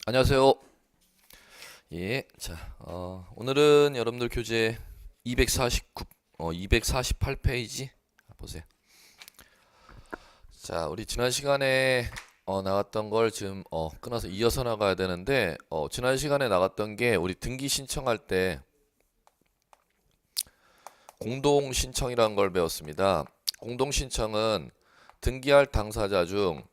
안녕하세요. 예, 자, 오늘은 여러분들 교재 248페이지 보세요. 자, 우리 지난 시간에 나갔던 걸 지금 끊어서 이어서 나가야 되는데 지난 시간에 나갔던 게 우리 등기 신청할 때 공동 신청이라는 걸 배웠습니다. 공동 신청은 등기할 당사자 중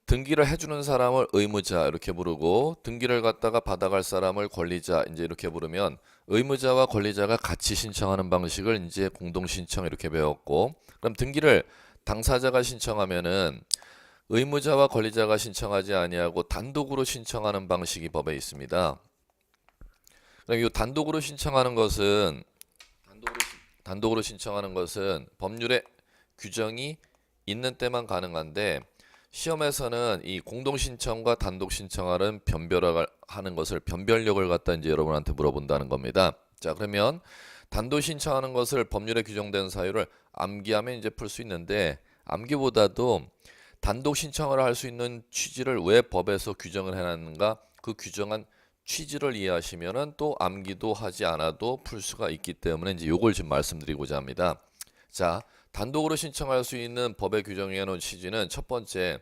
등기를 해주는 사람을 의무자 이렇게 부르고 등기를 갖다가 받아갈 사람을 권리자 이제 이렇게 부르면 의무자와 권리자가 같이 신청하는 방식을 이제 공동 신청 이렇게 배웠고, 그럼 등기를 당사자가 신청하면은 의무자와 권리자가 신청하지 아니하고 단독으로 신청하는 방식이 법에 있습니다. 그럼 이 단독으로 신청하는 것은 법률에 규정이 있는 때만 가능한데, 시험에서는 이 공동 신청과 단독 신청하는 변별하는 것을 변별력을 갖다 이제 여러분한테 물어본다는 겁니다. 자, 그러면 단독 신청하는 것을 법률에 규정된 사유를 암기하면 이제 풀 수 있는데, 암기보다도 단독 신청을 할 수 있는 취지를 왜 법에서 규정을 해놨는가, 그 규정한 취지를 이해하시면은 또 암기도 하지 않아도 풀 수가 있기 때문에 이제 요걸 지금 말씀드리고자 합니다. 자, 단독으로 신청할 수 있는 법에 규정해 놓은 취지는 첫 번째,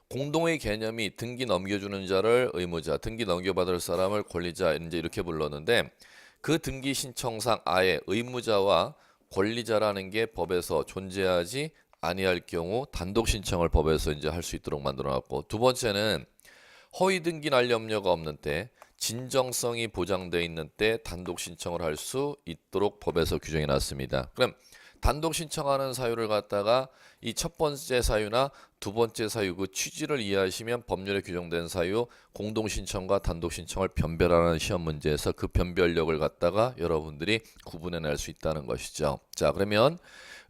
공동의 개념이 등기 넘겨주는 자를 의무자, 등기 넘겨받을 사람을 권리자 이제 이렇게 불렀는데, 그 등기 신청상 아예 의무자와 권리자라는 게 법에서 존재하지 아니할 경우 단독 신청을 법에서 이제 할 수 있도록 만들어놨고, 두 번째는 허위 등기 날 염려가 없는 때, 진정성이 보장되어 있는 때 단독 신청을 할 수 있도록 법에서 규정해 놨습니다. 그럼 단독 신청하는 사유를 갖다가 이 첫 번째 사유나 두 번째 사유 그 취지를 이해하시면 법률에 규정된 사유 공동 신청과 단독 신청을 변별하는 시험 문제에서 그 변별력을 갖다가 여러분들이 구분해 낼 수 있다는 것이죠. 자, 그러면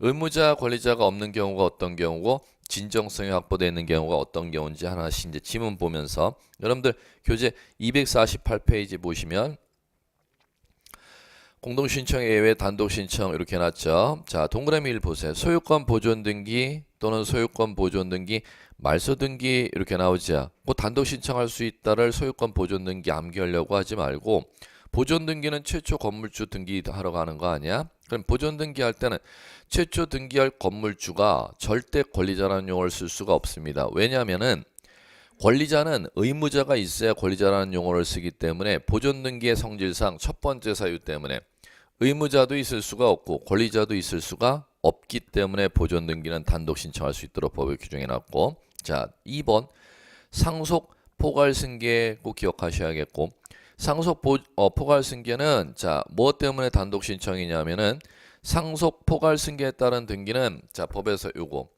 의무자 권리자가 없는 경우가 어떤 경우고 진정성이 확보되어 있는 경우가 어떤 경우인지 하나씩 이제 지문 보면서, 여러분들 교재 248페이지 보시면 공동신청 예외 단독신청 이렇게 해놨죠. 자, 동그라미 1 보세요. 소유권 보존 등기 또는 소유권 보존 등기 말소 등기 이렇게 나오죠. 뭐 단독 신청할 수 있다를 소유권 보존 등기 암기하려고 하지 말고, 보존 등기는 최초 건물주 등기하러 가는 거 아니야? 그럼 보존 등기할 때는 최초 등기할 건물주가 절대 권리자라는 용어를 쓸 수가 없습니다. 왜냐하면은 권리자는 의무자가 있어야 권리자라는 용어를 쓰기 때문에 보존 등기의 성질상 첫 번째 사유 때문에 의무자도 있을 수가 없고 권리자도 있을 수가 없기 때문에 보존 등기는 단독 신청할 수 있도록 법에 규정해 놨고, 자, 2번 상속 포괄 승계 꼭 기억하셔야겠고, 상속 포괄 승계는 자, 뭐 때문에 단독 신청이냐면은 상속 포괄 승계에 따른 등기는 자, 법에서 요거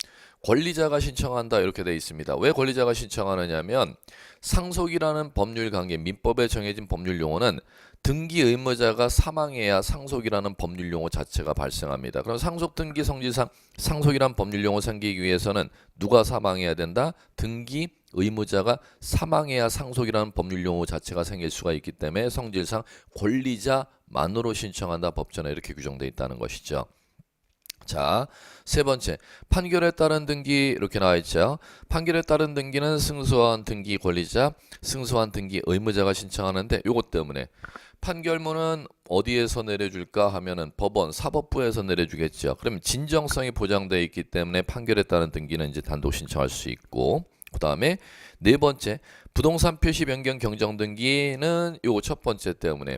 권리자가 신청한다 이렇게 되어 있습니다. 왜 권리자가 신청하느냐면 상속이라는 법률 관계, 민법에 정해진 법률 용어는 등기 의무자가 사망해야 상속이라는 법률 용어 자체가 발생합니다. 그럼 상속 등기 성질상 상속이란 법률 용어 생기기 위해서는 누가 사망해야 된다? 등기 의무자가 사망해야 상속이라는 법률 용어 자체가 생길 수가 있기 때문에 성질상 권리자만으로 신청한다 법전에 이렇게 규정되어 있다는 것이죠. 자, 세 번째, 판결에 따른 등기 이렇게 나와 있죠. 판결에 따른 등기는 승소한 등기 권리자, 승소한 등기 의무자가 신청하는데, 요것 때문에 판결문은 어디에서 내려줄까 하면은 법원 사법부에서 내려주겠죠. 그럼 진정성이 보장되어 있기 때문에 판결에 따른 등기는 이제 단독 신청할 수 있고, 그 다음에 네 번째, 부동산 표시 변경 경정 등기는 요거 첫 번째 때문에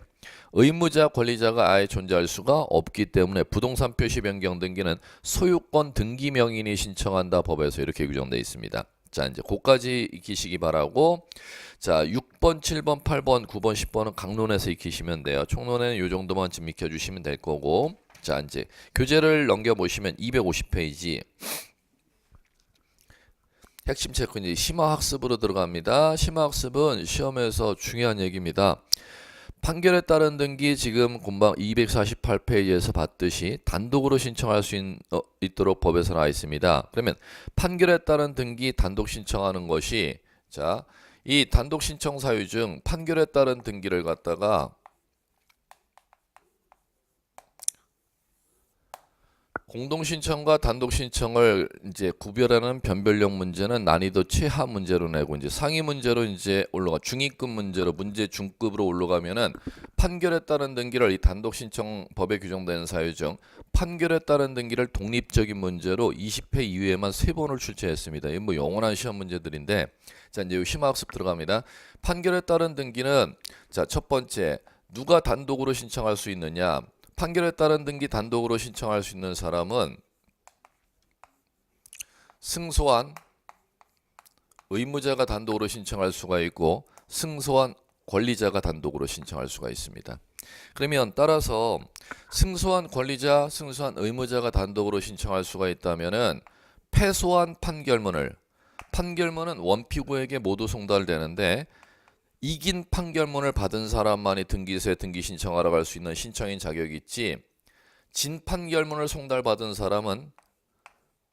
의무자 권리자가 아예 존재할 수가 없기 때문에 부동산 표시 변경 등기는 소유권 등기 명인이 신청한다 법에서 이렇게 규정되어 있습니다. 자, 이제 그까지 익히시기 바라고, 자, 6번, 7번, 8번, 9번, 10번은 강론에서 익히시면 돼요. 총론에는 요 정도만 좀 익혀주시면 될 거고, 자, 이제 교재를 넘겨보시면 250페이지 핵심 체크 이제 심화학습으로 들어갑니다. 심화학습은 시험에서 중요한 얘기입니다. 판결에 따른 등기 지금 금방 248페이지에서 봤듯이 단독으로 신청할 수 있도록 법에서 나와 있습니다. 그러면 판결에 따른 등기 단독 신청하는 것이, 자, 이 단독 신청 사유 중 판결에 따른 등기를 갖다가 공동 신청과 단독 신청을 이제 구별하는 변별력 문제는 난이도 최하 문제로 내고 이제 상위 문제로 이제 올라가 중위급 문제로 문제 중급으로 올라가면은 판결에 따른 등기를 이 단독 신청 법에 규정된 사유 중 판결에 따른 등기를 독립적인 문제로 20회 이후에만 3번을 출제했습니다. 이 뭐 영원한 시험 문제들인데 자 이제 심화학습 들어갑니다. 판결에 따른 등기는 자 첫 번째 누가 단독으로 신청할 수 있느냐? 판결에 따른 등기 단독으로 신청할 수 있는 사람은 승소한 의무자가 단독으로 신청할 수가 있고 승소한 권리자가 단독으로 신청할 수가 있습니다. 그러면 따라서 승소한 권리자, 승소한 의무자가 단독으로 신청할 수가 있다면은 패소한 판결문은 원피고에게 모두 송달되는데 이긴 판결문을 받은 사람만이 등기소에 등기 신청하러 갈 수 있는 신청인 자격이 있지 진 판결문을 송달받은 사람은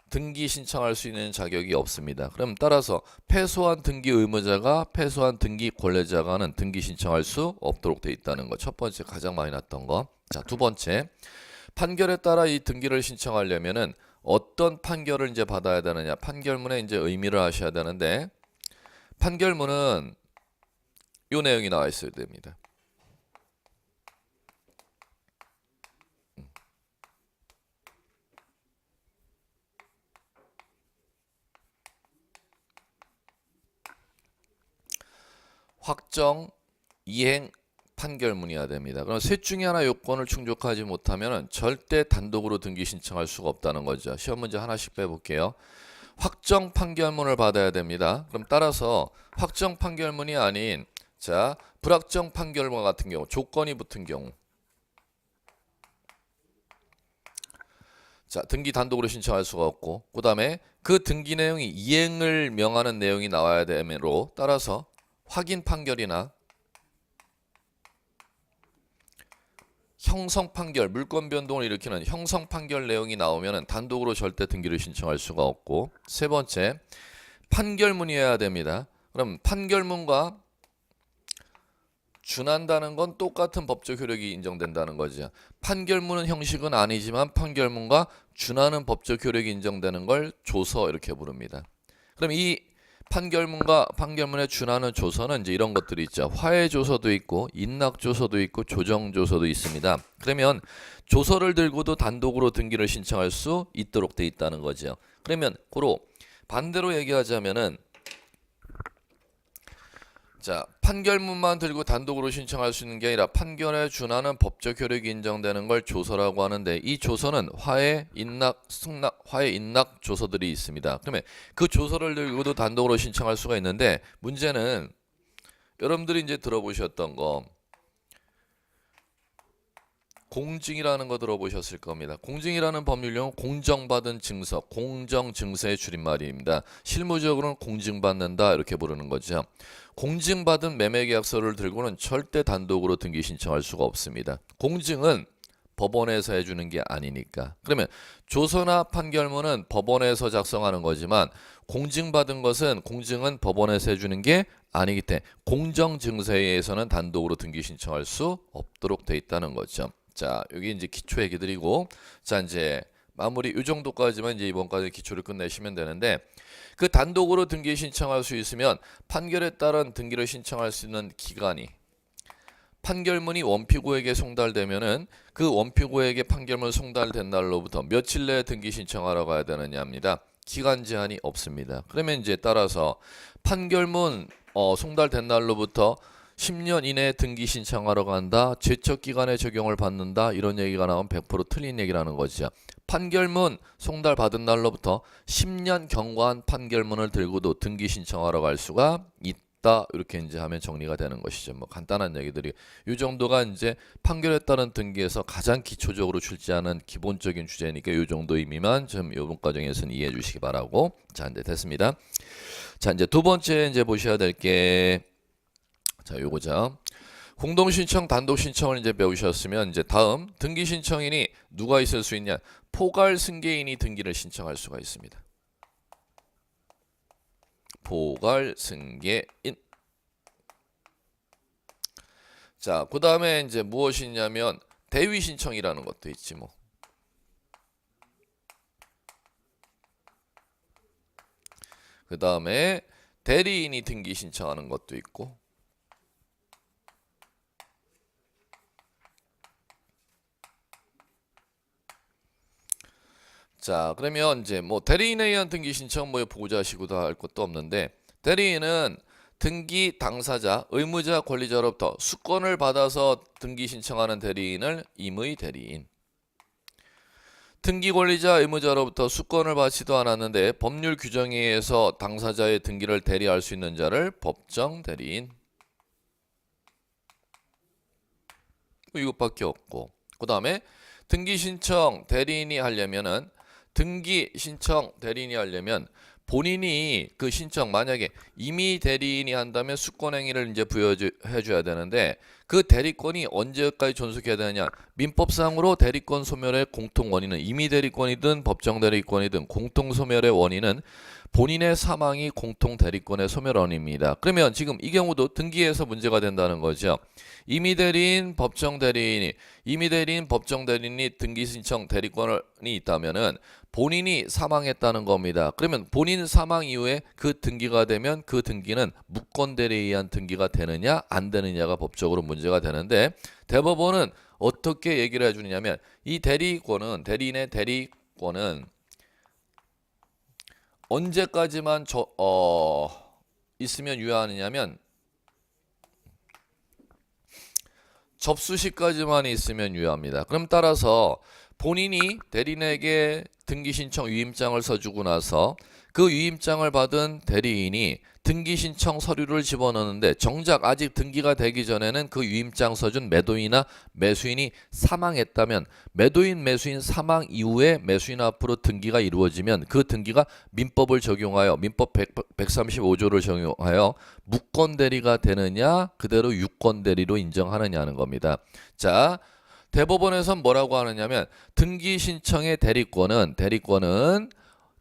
등기 신청할 수 있는 자격이 없습니다. 그럼 따라서 패소한 등기 의무자가 패소한 등기 권리자가는 등기 신청할 수 없도록 돼 있다는 거. 첫 번째 가장 많이 났던 거. 자, 두 번째 판결에 따라 이 등기를 신청하려면은 어떤 판결을 이제 받아야 되느냐? 판결문에 이제 의미를 하셔야 되는데 판결문은 이 내용이 나와 있어야 됩니다. 확정, 이행, 판결문이어야 됩니다. 그럼 셋 중에 하나 요건을 충족하지 못하면 절대 단독으로 등기 신청할 수가 없다는 거죠. 시험 문제 하나씩 빼볼게요. 확정 판결문을 받아야 됩니다. 그럼 따라서 확정 판결문이 아닌 자 불확정 판결문 같은 경우 조건이 붙은 경우 자 등기 단독으로 신청할 수가 없고 그 다음에 그 등기 내용이 이행을 명하는 내용이 나와야 되므로 따라서 확인 판결이나 형성 판결, 물권 변동을 일으키는 형성 판결 내용이 나오면 단독으로 절대 등기를 신청할 수가 없고 세 번째 판결문이어야 됩니다. 그럼 판결문과 준한다는 건 똑같은 법적 효력이 인정된다는 거죠. 판결문은 형식은 아니지만 판결문과 준하는 법적 효력이 인정되는 걸 조서 이렇게 부릅니다. 그럼 이 판결문과 판결문에 준하는 조서는 이제 이런 것들이 있죠. 화해 조서도 있고 인락 조서도 있고 조정 조서도 있습니다. 그러면 조서를 들고도 단독으로 등기를 신청할 수 있도록 돼 있다는 거죠. 그러면 고로 반대로 얘기하자면은 자 판결문만 들고 단독으로 신청할 수 있는 게 아니라 판결에 준하는 법적 효력이 인정되는 걸 조서라고 하는데 이 조서는 화해, 인락, 승낙, 화해, 인락 조서들이 있습니다. 그러면 그 조서를 들고도 단독으로 신청할 수가 있는데 문제는 여러분들이 이제 들어보셨던 거 공증이라는 거 들어보셨을 겁니다. 공증이라는 법률용어는 공정받은 증서, 공정증서의 줄임말입니다. 실무적으로는 공증받는다 이렇게 부르는 거죠. 공증받은 매매계약서를 들고는 절대 단독으로 등기 신청할 수가 없습니다. 공증은 법원에서 해주는 게 아니니까. 그러면 조서나 판결문은 법원에서 작성하는 거지만 공증받은 것은 공증은 법원에서 해주는 게 아니기 때문에 공정증서에 의해서는 단독으로 등기 신청할 수 없도록 돼 있다는 거죠. 자, 여기 이제 기초 얘기 드리고, 자, 이제 마무리 이 정도까지만 이제 이번까지 기초를 끝내시면 되는데, 그 단독으로 등기 신청할 수 있으면 판결에 따른 등기를 신청할 수 있는 기간이 판결문이 원피고에게 송달되면은 그 원피고에게 판결문 송달된 날로부터 며칠 내에 등기 신청하러 가야 되느냐 합니다. 기간 제한이 없습니다. 그러면 이제 따라서 판결문 송달된 날로부터 10년 이내에 등기 신청하러 간다. 제척기간에 적용을 받는다. 이런 얘기가 나오면 100% 틀린 얘기라는 거죠. 판결문 송달 받은 날로부터 10년 경과한 판결문을 들고도 등기 신청하러 갈 수가 있다. 이렇게 이제 하면 정리가 되는 것이죠. 뭐 간단한 얘기들이 이 정도가 이제 판결에 따른 등기에서 가장 기초적으로 출제하는 기본적인 주제니까 이 정도 의미만 좀 이번 과정에서는 이해해 주시기 바라고. 자, 이제 됐습니다. 자, 이제 두 번째 이제 보셔야 될 게 자, 요거죠. 공동 신청, 단독 신청을 이제 배우셨으면 이제 다음 등기 신청인이 누가 있을 수 있냐? 포괄 승계인이 등기를 신청할 수가 있습니다. 포괄 승계인. 자, 그다음에 이제 무엇이 있냐면 대위 신청이라는 것도 있지 뭐. 그 다음에 대리인이 등기 신청하는 것도 있고. 자, 그러면 이제 뭐 대리인에 의한 등기 신청 뭐 보호자시고도 할 것도 없는데, 대리인은 등기 당사자, 의무자, 권리자로부터 수권을 받아서 등기 신청하는 대리인을 임의 대리인. 등기 권리자, 의무자로부터 수권을 받지도 않았는데 법률 규정에 의해서 당사자의 등기를 대리할 수 있는 자를 법정 대리인. 뭐 이것밖에 없고. 그 다음에 등기 신청 대리인이 하려면은, 등기 신청 대리인이 하려면 본인이 그 신청, 만약에 임의 대리인이 한다면 수권 행위를 이제 부여해 줘야 되는데, 그 대리권이 언제까지 존속해야 되느냐? 민법상으로 대리권 소멸의 공통 원인은, 임의 대리권이든 법정 대리권이든 공통 소멸의 원인은 본인의 사망이 공통 대리권의 소멸 원인입니다. 그러면 지금 이 경우도 등기에서 문제가 된다는 거죠. 임의 대리인, 법정 대리인이, 임의 대리인, 법정 대리인이 등기 신청 대리권이 있다면은 본인이 사망했다는 겁니다. 그러면 본인 사망 이후에 그 등기가 되면 그 등기는 무권 대리에 의한 등기가 되느냐 안 되느냐가 법적으로 문제가 되는데, 대법원은 어떻게 얘기를 해주느냐면, 이 대리권은, 대리인의 대리권은 언제까지만 있으면 유효하느냐면, 접수 시까지만 있으면 유효합니다. 그럼 따라서 본인이 대리인에게 등기 신청 위임장을 써주고 나서 그 위임장을 받은 대리인이 등기 신청 서류를 집어넣는데, 정작 아직 등기가 되기 전에는 그 위임장 써준 매도인이나 매수인이 사망했다면, 매도인, 매수인 사망 이후에 매수인 앞으로 등기가 이루어지면 그 등기가 민법을 적용하여, 민법 135조를 적용하여 무권 대리가 되느냐, 그대로 유권 대리로 인정하느냐는 겁니다. 자, 대법원에선 뭐라고 하느냐면, 등기 신청의 대리권은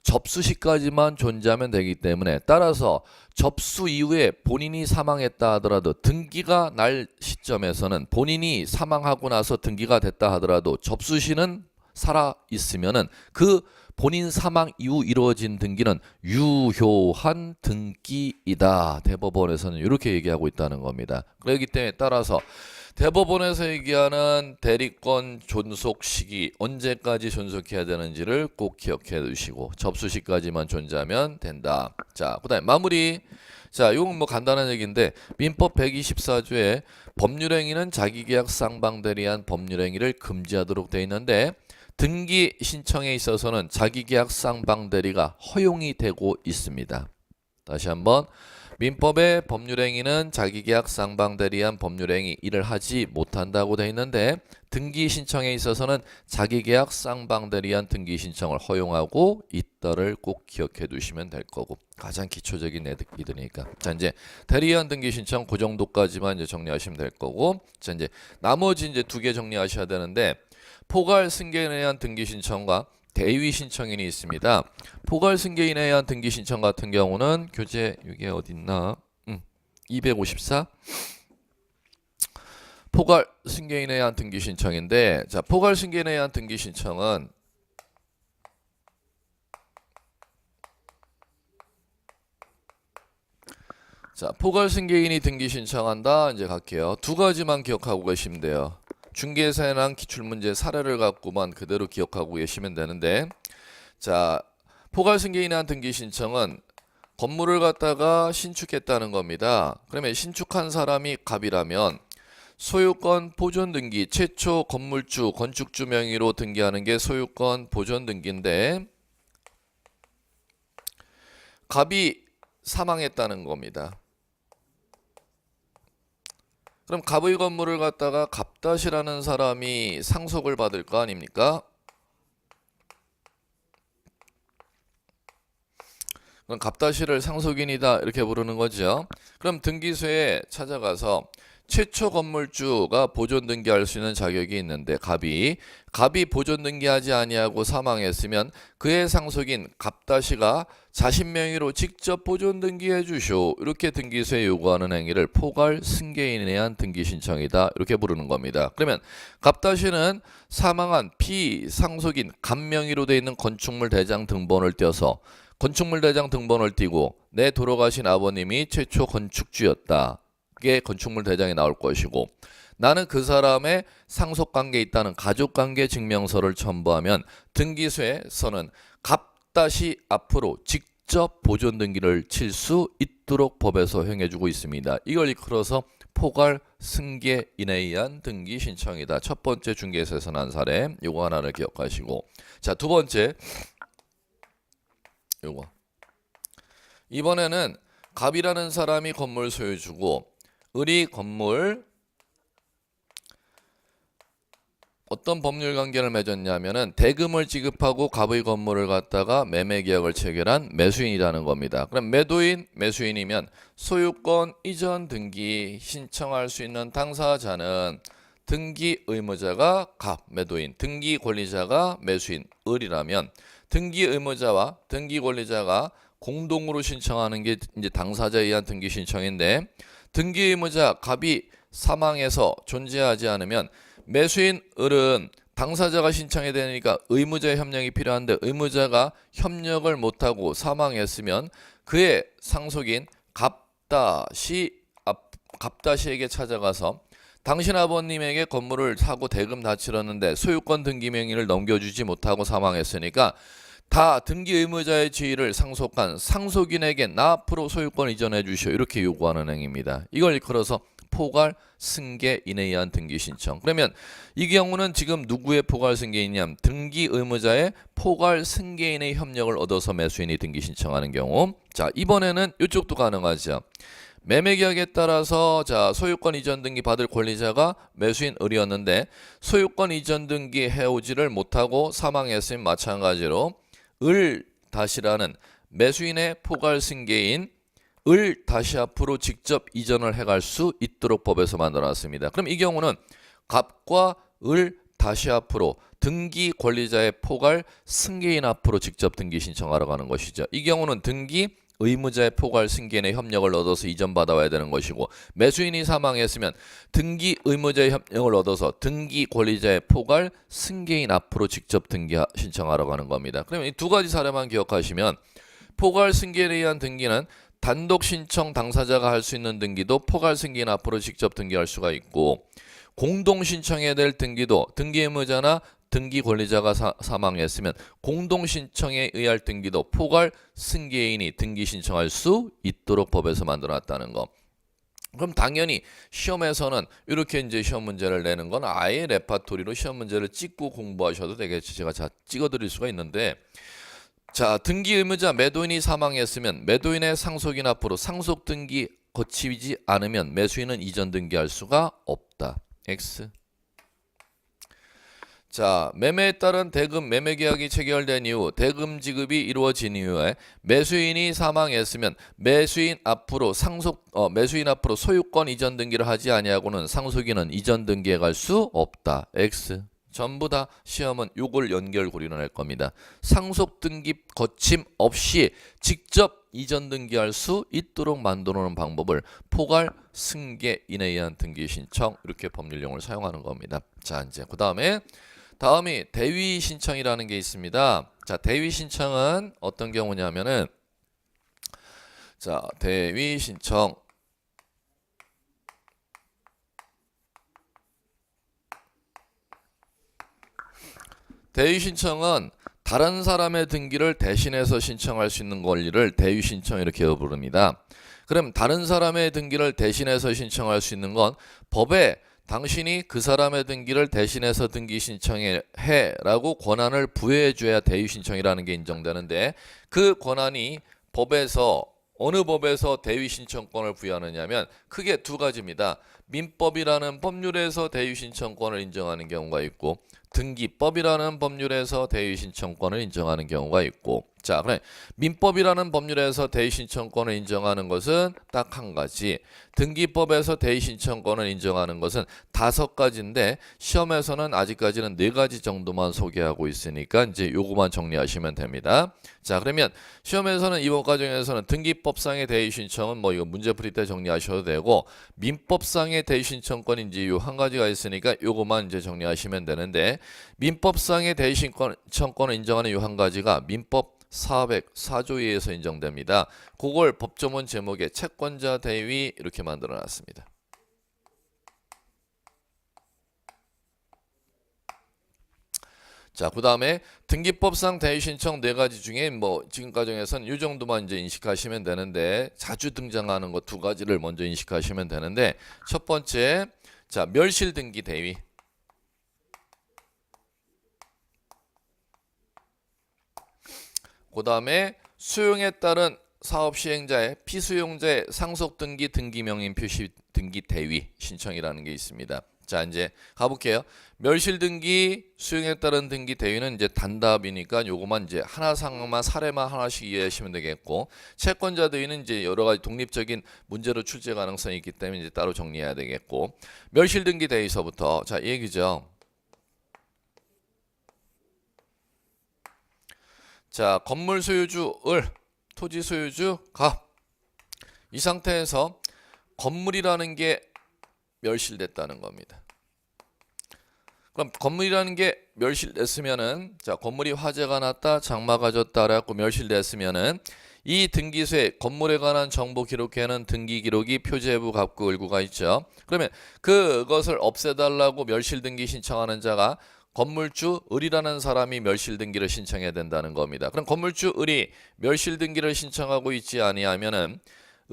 접수 시까지만 존재하면 되기 때문에, 따라서 접수 이후에 본인이 사망했다 하더라도, 등기가 날 시점에서는 본인이 사망하고 나서 등기가 됐다 하더라도 접수 시는 살아 있으면은 그 본인 사망 이후 이루어진 등기는 유효한 등기이다. 대법원에서는 이렇게 얘기하고 있다는 겁니다. 그렇기 때문에 따라서 대법원에서 얘기하는 대리권 존속 시기, 언제까지 존속해야 되는지를 꼭 기억해 두시고, 접수 시까지만 존재하면 된다. 자, 그 다음에 마무리. 자, 이건 뭐 간단한 얘기인데, 민법 124조에 법률행위는 자기계약 쌍방대리한 법률행위를 금지하도록 되어 있는데, 등기 신청에 있어서는 자기계약 쌍방대리가 허용이 되고 있습니다. 다시 한번, 민법의 법률행위는 자기계약 쌍방대리한 법률행위 일을 하지 못한다고 되어 있는데, 등기 신청에 있어서는 자기계약 쌍방대리한 등기 신청을 허용하고 있다를 꼭 기억해 두시면 될 거고, 가장 기초적인 내득기들이니까. 자, 이제 대리한 등기 신청 그 정도까지만 이제 정리하시면 될 거고, 자, 이제 나머지 이제 두 개 정리하셔야 되는데, 포괄 승계인에 의한 등기 신청과 대위 신청인이 있습니다. 포괄 승계인에 의한 등기 신청 같은 경우는 교재 이게 어딨나? 254. 포괄 승계인에 의한 등기 신청인데, 자, 포괄 승계인에 의한 등기 신청은 자, 포괄 승계인이 등기 신청한다. 이제 갈게요. 두 가지만 기억하고 계시면 돼요. 중개사랑 기출문제 사례를 갖고만 그대로 기억하고 계시면 되는데, 자, 포괄 승계인에 의한 등기 신청은 건물을 갖다가 신축했다는 겁니다. 그러면 신축한 사람이 갑이라면 소유권 보존 등기, 최초 건물주, 건축주 명의로 등기하는 게 소유권 보존 등기인데, 갑이 사망했다는 겁니다. 그럼 갑의 건물을 갖다가 갑다시라는 사람이 상속을 받을 거 아닙니까? 그럼 갑다시를 상속인이다 이렇게 부르는 거죠. 그럼 등기소에 찾아가서 최초 건물주가 보존 등기할 수 있는 자격이 있는데, 갑이 보존 등기하지 아니하고 사망했으면 그의 상속인 갑다시가 자신 명의로 직접 보존 등기해 주시오, 이렇게 등기소에 요구하는 행위를 포괄 승계인에 의한 등기 신청이다 이렇게 부르는 겁니다. 그러면 갑다시는 사망한 피상속인 갑 명의로 되어 있는 건축물 대장 등본을 떼어서 건축물 대장 등본을 띄고 내 돌아가신 아버님이 최초 건축주였다. 그게 건축물 대장이 나올 것이고 나는 그 사람의 상속관계에 있다는 가족관계 증명서를 첨부하면 등기소에서는 갑다시 앞으로 직접 보존 등기를 칠 수 있도록 법에서 허용해주고 있습니다. 이걸 이끌어서 포괄 승계인에 의한 등기 신청이다. 첫 번째 중개사에서 난 사례 요거 하나를 기억하시고 자, 두 번째 요거 이번에는 갑이라는 사람이 건물 소유주고 을이 건물 어떤 법률 관계를 맺었냐면은 대금을 지급하고 갑의 건물을 갖다가 매매 계약을 체결한 매수인이라는 겁니다. 그럼 매도인, 매수인이면 소유권 이전 등기 신청할 수 있는 당사자는 등기 의무자가 갑, 매도인, 등기 권리자가 매수인, 을이라면 등기 의무자와 등기 권리자가 공동으로 신청하는 게 이제 당사자에 의한 등기 신청인데 등기 의무자 갑이 사망해서 존재하지 않으면 매수인 을은 당사자가 신청해야 되니까 의무자의 협력이 필요한데 의무자가 협력을 못하고 사망했으면 그의 상속인 갑다시에게 찾아가서 당신 아버님에게 건물을 사고 대금 다 치렀는데 소유권 등기 명의를 넘겨주지 못하고 사망했으니까 다 등기 의무자의 지위를 상속한 상속인에게 나 앞으로 소유권 이전해 주시오 이렇게 요구하는 행위입니다. 이걸 이끌어서 포괄 승계인에 의한 등기 신청. 그러면 이 경우는 지금 누구의 포괄 승계인이냐면 등기 의무자의 포괄 승계인의 협력을 얻어서 매수인이 등기 신청하는 경우. 자, 이번에는 이쪽도 가능하죠. 매매계약에 따라서 자 소유권 이전 등기 받을 권리자가 매수인 을이었는데 소유권 이전 등기 해오지를 못하고 사망했으면 마찬가지로 을 다시라는 매수인의 포괄 승계인 을 다시 앞으로 직접 이전을 해갈 수 있도록 법에서 만들어놨습니다. 그럼 이 경우는 갑과 을 다시 앞으로 등기 권리자의 포괄 승계인 앞으로 직접 등기 신청하러 가는 것이죠. 이 경우는 등기 의무자의 포괄 승계인의 협력을 얻어서 이전받아와야 되는 것이고 매수인이 사망했으면 등기 의무자의 협력을 얻어서 등기 권리자의 포괄 승계인 앞으로 직접 등기 신청하러 가는 겁니다. 그러면 이 두 가지 사례만 기억하시면 포괄 승계인에 의한 등기는 단독 신청 당사자가 할 수 있는 등기도 포괄 승계인 앞으로 직접 등기할 수가 있고 공동 신청해야 될 등기도 등기 의무자나 등기 권리자가 사망했으면 공동 신청에 의할 등기도 포괄 승계인이 등기 신청할 수 있도록 법에서 만들어놨다는 거. 그럼 당연히 시험에서는 이렇게 이제 시험 문제를 내는 건 아예 레파토리로 시험 문제를 찍고 공부하셔도 되겠지. 제가 찍어드릴 수가 있는데 자, 등기 의무자 매도인이 사망했으면 매도인의 상속인 앞으로 상속 등기 거치지 않으면 매수인은 이전 등기할 수가 없다. X. 자, 매매에 따른 대금 매매 계약이 체결된 이후 대금 지급이 이루어진 이후에 매수인이 사망했으면 매수인 앞으로 소유권 이전 등기를 하지 아니하고는 상속인은 이전 등기해 갈 수 없다. X. 전부 다 시험은 요걸 연결고리로 낼 겁니다. 상속 등기 거침 없이 직접 이전 등기할 수 있도록 만들어 놓은 방법을 포괄 승계인에 의한 등기 신청 이렇게 법률용어를 사용하는 겁니다. 자, 이제 다음이 대위 신청이라는 게 있습니다. 자, 대위 신청은 어떤 경우냐면은 자, 대위 신청 대위 신청은 다른 사람의 등기를 대신해서 신청할 수 있는 권리를 대위 신청 이렇게 부릅니다. 그럼 다른 사람의 등기를 대신해서 신청할 수 있는 건 법에 당신이 그 사람의 등기를 대신해서 등기 신청해 라고 권한을 부여해 줘야 대위 신청이라는 게 인정되는데 그 권한이 어느 법에서 대위 신청권을 부여하느냐면 크게 두 가지입니다. 민법이라는 법률에서 대위 신청권을 인정하는 경우가 있고 등기법이라는 법률에서 대위 신청권을 인정하는 경우가 있고 자, 그래 민법이라는 법률에서 대위 신청권을 인정하는 것은 딱 한 가지 등기법에서 대위 신청권을 인정하는 것은 5가지인데 시험에서는 아직까지는 4가지 정도만 소개하고 있으니까 이제 요거만 정리하시면 됩니다. 자, 그러면 시험에서는 이번 과정에서는 등기법상의 대위 신청은 뭐 이거 문제 풀이 때 정리하셔도 되고 민법상의 대위 신청권이 이제 요 한 가지가 있으니까 요거만 이제 정리하시면 되는데 민법상의 대위 신청권을 인정하는 요 한 가지가 민법 404조에 의해서 인정됩니다. 그걸 법조문 제목에 채권자 대위 이렇게 만들어 놨습니다. 자, 그 다음에 등기법상 대위 신청 4가지 중에 뭐 지금 과정에서는 이 정도만 이제 인식하시면 되는데 자주 등장하는 것 2가지를 먼저 인식하시면 되는데 첫 번째, 자, 멸실 등기 대위. 그 다음에 수용에 따른 사업 시행자의 피수용자의 상속 등기 등기명인 표시 등기 대위 신청이라는 게 있습니다. 자, 이제 가볼게요. 멸실 등기, 수용에 따른 등기 대위는 이제 단답이니까 요거만 이제 하나상만 사례만 하나씩 이해하시면 되겠고, 채권자 대위는 이제 여러 가지 독립적인 문제로 출제 가능성이 있기 때문에 이제 따로 정리해야 되겠고, 멸실 등기 대위서부터 자, 이 얘기죠. 자, 건물 소유주 을, 토지 소유주 갑. 이 상태에서 건물이라는 게 멸실됐다는 겁니다. 그럼 건물이라는 게 멸실됐으면은, 자, 건물이 화재가 났다, 장마가 졌다 그래갖고 멸실됐으면은 이 등기소에 건물에 관한 정보 기록에는 등기 기록이 표제부 갑구 을구가 있죠. 그러면 그것을 없애달라고 멸실 등기 신청하는 자가 건물주 을이라는 사람이 멸실 등기를 신청해야 된다는 겁니다. 그럼 건물주 을이 멸실 등기를 신청하고 있지 아니하면은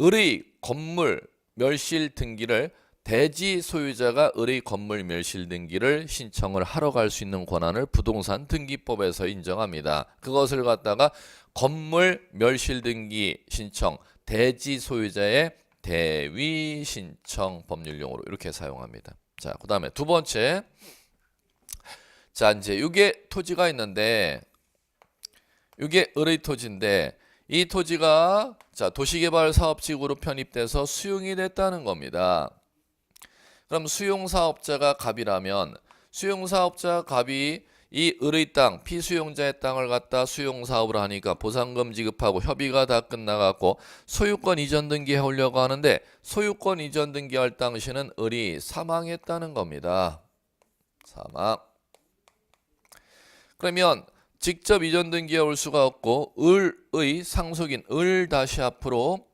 을의 건물 멸실 등기를 대지 소유자가 을의 건물 멸실 등기를 신청을 하러 갈 수 있는 권한을 부동산 등기법에서 인정합니다. 그것을 갖다가 건물 멸실 등기 신청 대지 소유자의 대위 신청 법률용어로 이렇게 사용합니다. 자, 그다음에 두 번째. 자, 이제 이게 토지가 있는데 이게 을의 토지인데 이 토지가 자, 도시개발 사업지구로 편입돼서 수용이 됐다는 겁니다. 그럼 수용사업자가 갑이라면 수용사업자 갑이 이 을의 땅, 피수용자의 땅을 갖다 수용사업을 하니까 보상금 지급하고 협의가 다 끝나갖고 소유권 이전 등기하려고 하는데 소유권 이전 등기할 당시는 을이 사망했다는 겁니다. 사망. 그러면 직접 이전 등기해 올 수가 없고 을의 상속인 을 다시 앞으로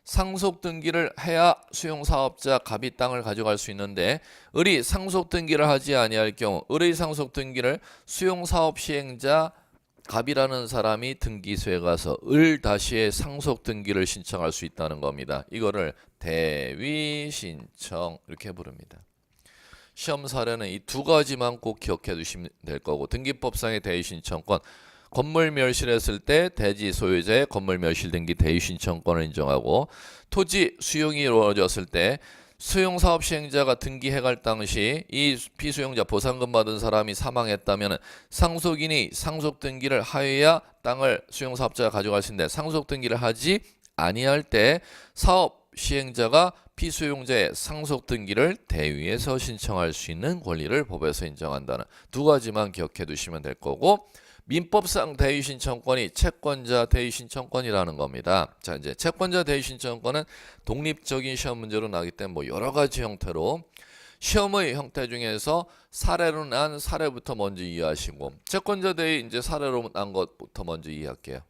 상속 등기를 해야 수용사업자 갑이 땅을 가져갈 수 있는데 을이 상속 등기를 하지 아니할 경우 을의 상속 등기를 수용사업 시행자 갑이라는 사람이 등기소에 가서 을 다시의 상속 등기를 신청할 수 있다는 겁니다. 이거를 대위 신청 이렇게 부릅니다. 시험 사례는 이 2가지만 꼭 기억해 두시면 될 거고, 등기법상의 대위 신청권, 건물 멸실했을 때 대지 소유자의 건물 멸실 등기 대위 신청권을 인정하고, 토지 수용이 이루어졌을 때 수용사업 시행자가 등기해갈 당시 이 피수용자 보상금 받은 사람이 사망했다면 상속인이 상속 등기를 하여야 땅을 수용사업자가 가져갈 수 있는데 상속 등기를 하지 아니할 때 사업 시행자가 피수용자의 상속 등기를 대위에서 신청할 수 있는 권리를 법에서 인정한다는 2가지만 기억해 두시면 될 거고, 민법상 대위 신청권이 채권자 대위 신청권이라는 겁니다. 자, 이제 채권자 대위 신청권은 독립적인 시험 문제로 나기 때문에 뭐 여러 가지 형태로 시험의 형태 중에서 사례로 난 사례부터 먼저 이해하시고, 채권자 대위 이제 사례로 난 것부터 먼저 이해할게요.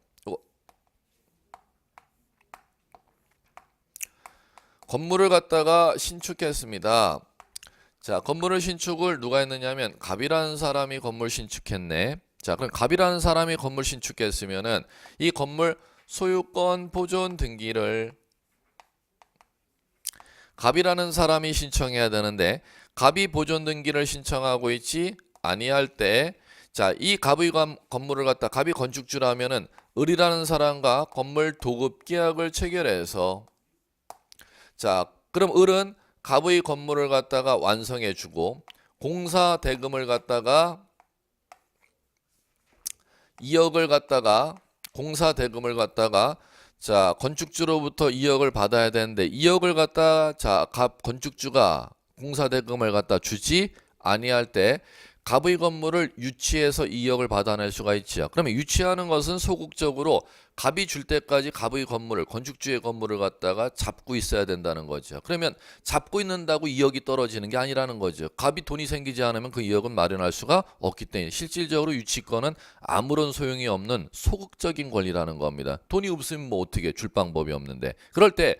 건물을 갖다가 신축했습니다. 자, 건물을 신축을 누가 했느냐면 갑이라는 사람이 건물 신축했네. 자, 그럼 갑이라는 사람이 건물 신축했으면은 이 건물 소유권 보존 등기를 갑이라는 사람이 신청해야 되는데 갑이 보존 등기를 신청하고 있지 아니할 때, 자, 이 갑의 건물을 갖다 갑이 건축주라면은 을이라는 사람과 건물 도급 계약을 체결해서, 자, 그럼 을은 갑의 건물을 갖다가 완성해주고 공사 대금을 갖다가 2억을 갖다가 공사 대금을 갖다가 자, 건축주로부터 2억을 받아야 되는데 2억을 갖다 자, 갑 건축주가 공사 대금을 갖다 주지 아니할 때 갑의 건물을 유치해서 2억을 받아낼 수가 있죠. 그러면 유치하는 것은 소극적으로 갑이 줄 때까지 갑의 건물을, 건축주의 건물을 갖다가 잡고 있어야 된다는 거죠. 그러면 잡고 있는다고 2억이 떨어지는 게 아니라는 거죠. 갑이 돈이 생기지 않으면 그 2억은 마련할 수가 없기 때문에 실질적으로 유치권은 아무런 소용이 없는 소극적인 권리라는 겁니다. 돈이 없으면 뭐 어떻게 줄 방법이 없는데. 그럴 때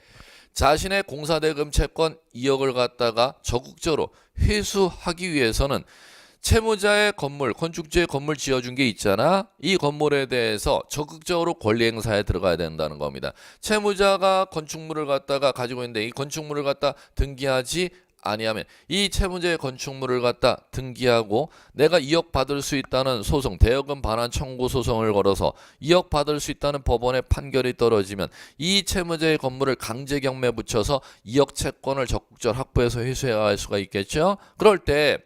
자신의 공사대금 채권 2억을 갖다가 적극적으로 회수하기 위해서는 채무자의 건물, 건축주의 건물 지어준 게 있잖아. 이 건물에 대해서 적극적으로 권리 행사에 들어가야 된다는 겁니다. 채무자가 건축물을 갖다가 가지고 있는데 이 건축물을 갖다 등기하지 아니하면 이 채무자의 건축물을 갖다 등기하고 내가 2억 받을 수 있다는 소송, 대여금 반환 청구 소송을 걸어서 2억 받을 수 있다는 법원의 판결이 떨어지면 이 채무자의 건물을 강제 경매 붙여서 2억 채권을 적극적으로 확보해서 회수해야 할 수가 있겠죠. 그럴 때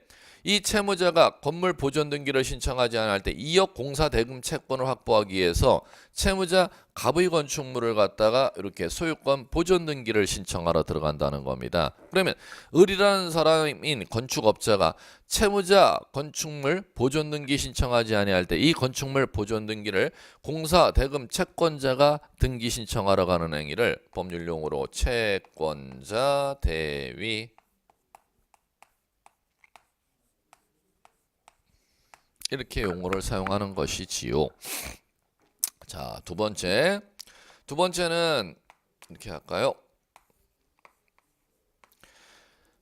이 채무자가 건물 보존 등기를 신청하지 않을 때 2억 공사 대금 채권을 확보하기 위해서 채무자 갑의 건축물을 갖다가 이렇게 소유권 보존 등기를 신청하러 들어간다는 겁니다. 그러면 을이라는 사람인 건축업자가 채무자 건축물 보존 등기 신청하지 아니할 때 이 건축물 보존 등기를 공사 대금 채권자가 등기 신청하러 가는 행위를 법률 용어로 채권자 대위 이렇게 용어를 사용하는 것이지요. 자, 두 번째는 이렇게 할까요?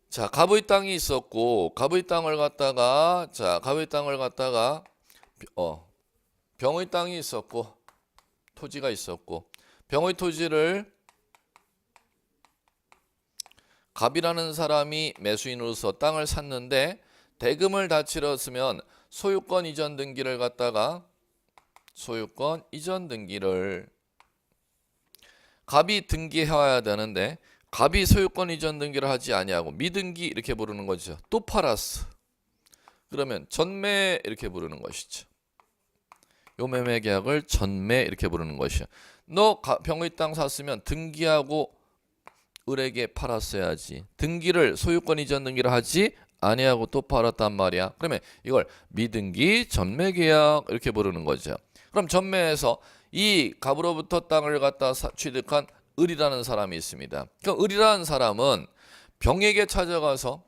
자, 갑의 땅이 있었고 갑의 땅을 갖다가 병의 땅이 있었고 토지가 있었고 병의 토지를 갑이라는 사람이 매수인으로서 땅을 샀는데 대금을 다 치렀으면 소유권 이전 등기를 갖다가 소유권 이전 등기를 갑이 등기해와야 되는데 갑이 소유권 이전 등기를 하지 아니하고 미등기 이렇게 부르는 거죠. 또 팔았어. 그러면 전매 이렇게 부르는 것이죠. 요 매매 계약을 전매 이렇게 부르는 것이야. 너 병의 땅 샀으면 등기하고 을에게 팔았어야지. 등기를 소유권 이전 등기를 하지 아니하고 또 팔았단 말이야. 그러면 이걸 미등기 전매 계약 이렇게 부르는 거죠. 그럼 전매에서 이 갑으로부터 땅을 갖다 취득한 을이라는 사람이 있습니다. 그럼 을이라는 사람은 병에게 찾아가서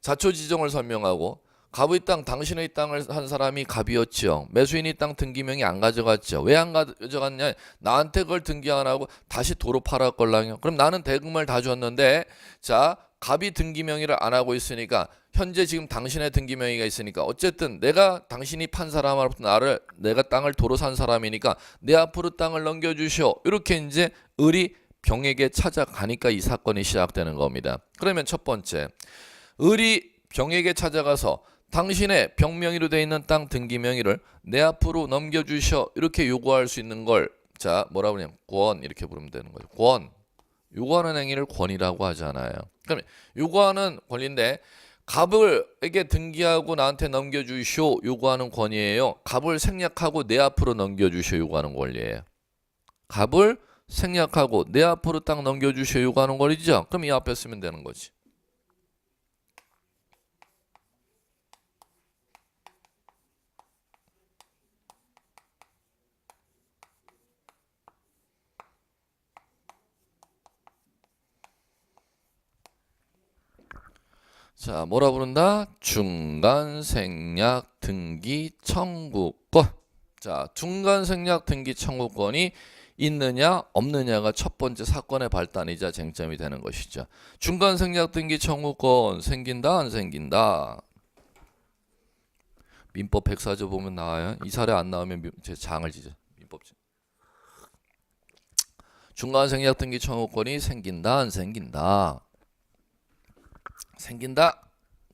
자초지종을 설명하고 갑의 땅, 당신의 땅을 한 사람이 갑이었죠. 매수인이 땅 등기명이 안 가져갔죠. 왜 안 가져갔냐? 나한테 그걸 등기 안 하고 다시 도로 팔았걸랑요. 그럼 나는 대금을 다 줬는데 자 갑이 등기명의를 안 하고 있으니까 현재 지금 당신의 등기명의가 있으니까 어쨌든 내가 당신이 판 사람으로부터 내가 땅을 도로 산 사람이니까 내 앞으로 땅을 넘겨주시오. 이렇게 이제 을이 병에게 찾아가니까 이 사건이 시작되는 겁니다. 그러면 첫 번째 을이 병에게 찾아가서 당신의 병명의로 되어 있는 땅 등기명의를 내 앞으로 넘겨주셔 이렇게 요구할 수 있는 걸 자 뭐라고 그러냐면 권 이렇게 부르면 되는 거죠. 권 요구하는 행위를 권이라고 하잖아요. 그러면 요구하는 권리인데 갑을에게 등기하고 나한테 넘겨주시오 요구하는 권이에요. 갑을 생략하고 내 앞으로 넘겨주시오 요구하는 권리예요. 갑을 생략하고 내 앞으로 딱 넘겨주시오 요구하는 권리죠. 그럼 이 앞에 쓰면 되는 거지. 자, 뭐라 부른다? 중간 생략 등기 청구권. 자, 중간 생략 등기 청구권이 있느냐 없느냐가 첫 번째 사건의 발단이자 쟁점이 되는 것이죠. 중간 생략 등기 청구권 생긴다 안 생긴다? 민법 104조 보면 나와요. 이 사례 안 나오면 제 장을 지죠. 민법지. 중간 생략 등기 청구권이 생긴다 안 생긴다? 생긴다?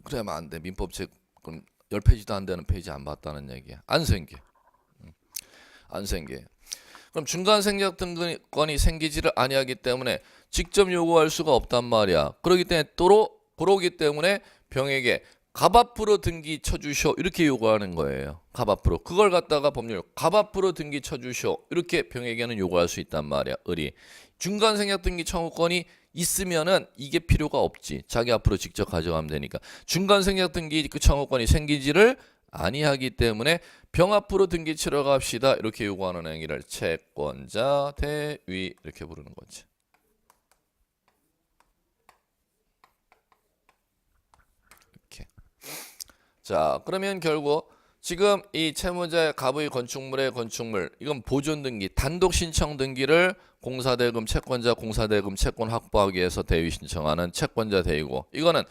그러면 안 돼. 민법책 그럼 10페이지도 안 되는 페이지 안 봤다는 얘기야. 안 생겨. 안 생겨. 그럼 중간 생략 등기권이 생기지를 아니하기 때문에 직접 요구할 수가 없단 말이야. 그렇기 때문에 그러기 때문에 병에게 갑 앞으로 등기 쳐주쇼 이렇게 요구하는 거예요. 갑 앞으로. 그걸 갖다가 법률 갑 앞으로 등기 쳐주쇼 이렇게 병에게는 요구할 수 있단 말이야. 을이. 중간 생략 등기 청구권이 있으면은 이게 필요가 없지. 자기 앞으로 직접 가져가면 되니까. 중간 생략 등기 그 청구권이 생기지를 아니하기 때문에 병 앞으로 등기 치러 갑시다 이렇게 요구하는 행위를 채권자 대위 이렇게 부르는 거지. 이렇게. 자, 그러면 결국 지금 이 채무자의 갑의 건축물의 건축물 이건 보존 등기, 단독 신청 등기를 공사대금 채권자 공사대금 채권 확보하기 위해서 대위 신청하는 채권자 대위고, 이거는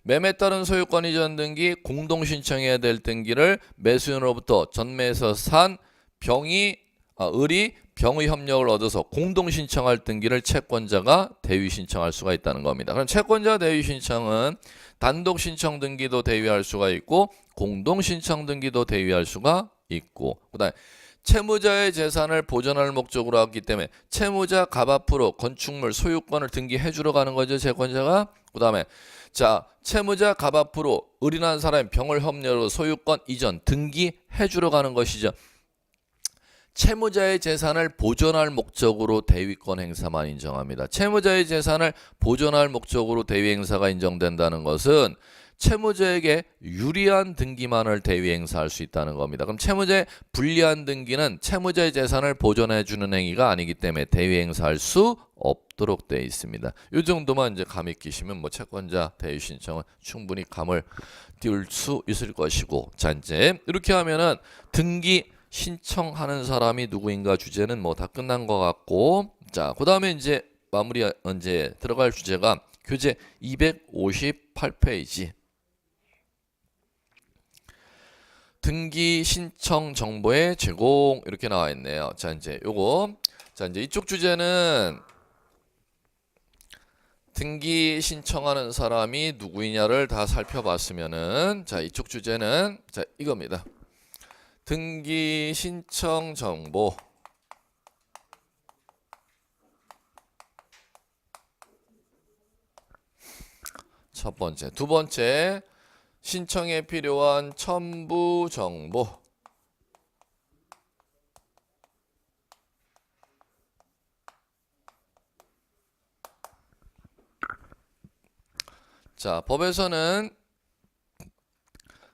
매매 따른 소유권 이전 등기 공동 신청해야 될 등기를 매수인으로부터 전매에서 산 을이 병의 협력을 얻어서 공동 신청할 등기를 채권자가 대위 신청할 수가 있다는 겁니다. 그럼 채권자 대위 신청은 단독 신청 등기도 대위할 수가 있고 공동 신청 등기도 대위할 수가 있고, 그다음에 채무자의 재산을 보존할 목적으로 하기 때문에 채무자 갑 앞으로 건축물 소유권을 등기해 주러 가는 거죠, 채권자가. 그다음에 자, 채무자 갑 앞으로 을이라는 사람이 병을 협력으로 소유권 이전 등기해 주러 가는 것이죠. 채무자의 재산을 보존할 목적으로 대위권 행사만 인정합니다. 채무자의 재산을 보존할 목적으로 대위 행사가 인정된다는 것은 채무자에게 유리한 등기만을 대위 행사할 수 있다는 겁니다. 그럼 채무자의 불리한 등기는 채무자의 재산을 보존해 주는 행위가 아니기 때문에 대위 행사할 수 없도록 되어 있습니다. 이 정도만 이제 감이 끼시면 뭐 채권자 대위 신청은 충분히 감을 띄울 수 있을 것이고, 자 이제 이렇게 하면은 등기 신청하는 사람이 누구인가 주제는 뭐 다 끝난 것 같고, 자 그다음에 이제 마무리 이제 들어갈 주제가 교재 258페이지 등기 신청 정보의 제공 이렇게 나와 있네요. 자 이제 요거 자 이제 이쪽 주제는 등기 신청하는 사람이 누구이냐를 다 살펴봤으면은 자 이쪽 주제는 자 이겁니다. 등기 신청 정보 첫 번째, 두 번째 신청에 필요한 첨부 정보 자 법에서는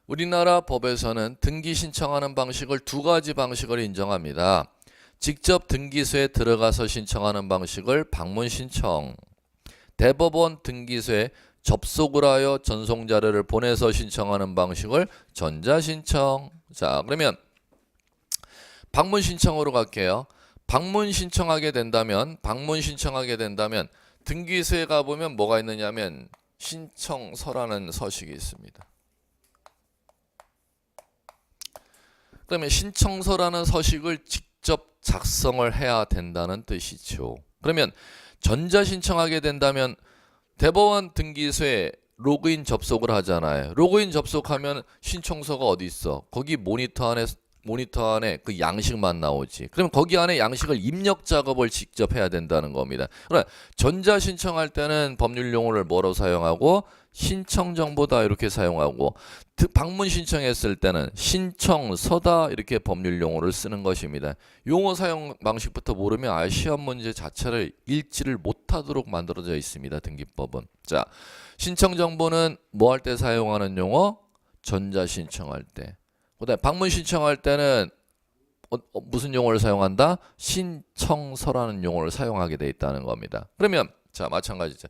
우리나라 법에서는 등기 신청하는 방식을 두 가지 방식을 인정합니다. 직접 등기소에 들어가서 신청하는 방식을 방문 신청, 대법원 등기소에 접속을 하여 전송 자료를 보내서 신청하는 방식을 전자 신청. 자, 그러면 방문 신청으로 갈게요. 방문 신청하게 된다면 등기소에 가보면 뭐가 있느냐면 신청서라는 서식이 있습니다. 그러면 신청서라는 서식을 직접 작성을 해야 된다는 뜻이죠. 그러면 전자 신청하게 된다면 대법원 등기소에 로그인 접속을 하잖아요. 로그인 접속하면 신청서가 어디 있어? 거기 모니터 안에 그 양식만 나오지. 그러면 거기 안에 양식을 입력 작업을 직접 해야 된다는 겁니다. 그러나 전자 신청할 때는 법률 용어를 뭐로 사용하고 신청정보다 이렇게 사용하고, 방문 신청했을 때는 신청서다 이렇게 법률 용어를 쓰는 것입니다. 용어 사용 방식부터 모르면 시험 문제 자체를 읽지를 못하도록 만들어져 있습니다. 등기법은. 자, 신청정보는 뭐 할 때 사용하는 용어? 전자 신청할 때. 그다음에 방문 신청할 때는 무슨 용어를 사용한다? 신청서라는 용어를 사용하게 돼 있다는 겁니다. 그러면 자 마찬가지죠.